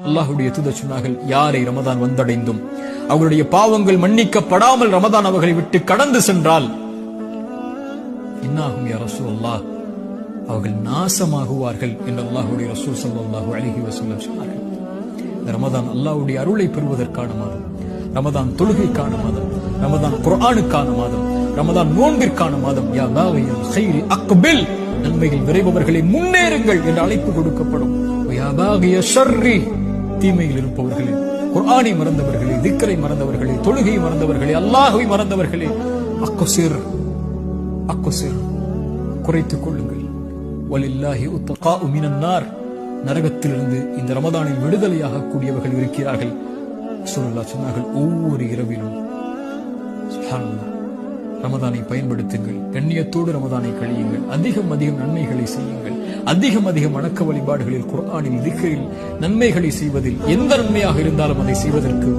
அல்லாஹ்வுடைய தூதர் சொன்னார்கள், யாரை ரமதான் வந்தடைந்தும் அவர்களுடைய பாவங்கள் மன்னிக்கப்படாமல் ரமதான் அவர்களை விட்டு கடந்து சென்றால் என்னாகும் யா ரசூலல்லாஹ், அவர்கள் நாசமாகுவார்கள் என்று அல்லாஹ்வுடைய ரசூல் ஸல்லல்லாஹு அலைஹி வஸல்லம் சொன்னார்கள். இந்த ரமதான் அல்லாஹ்வுடைய அருளை பெறுவதற்கான மாதம், ரமதான் தொழுகைக்கான மாதம், ரமதான் குர்ஆனுக்கான மாதம், ரமதான் நோன்பிற்கான மாதம். யா பாகியல் கைரி அக்பில், நன்மைகள் விரைபவர்களை முன்னேறுங்கள் என்று அழைப்பு கொடுக்கப்படும். யா பாகிய ஷர்ரி, தீமையில் இருப்பவர்களே, குர்ஆனை மறந்தவர்களே, திக்ரை மறந்தவர்களே, தொழுகையை மறந்தவர்களே, அல்லாஹ்வை மறந்தவர்களே, அக்ஸிர் அக்ஸிர், குறைத்துக் கொள்ளுங்கள். வலில்லாஹி உத்தகாஉ மினன் நார், நரகத்திலிருந்து இந்த ரமதானில் விடுதலையாக கூடியவர்கள் இருக்கிறார்கள். ரசூலுல்லாஹ் சொன்னார்கள், ஒவ்வொரு இரவிலும் சுப்ஹானல்லாஹ் ரமதானை பயன்படுத்துங்கள், கண்ணியத்தோடு ரமதானை கழியுங்கள், அதிகம் அதிகம் நன்மைகளை செய்யுங்கள், அதிகம் அதிகம் வணக்க வழிபாடுகளில், குர்ஆனில், திக்ரில் நன்மைகளை செய்வதில், எந்த நன்மையாக இருந்தாலும் அதை செய்வதற்கு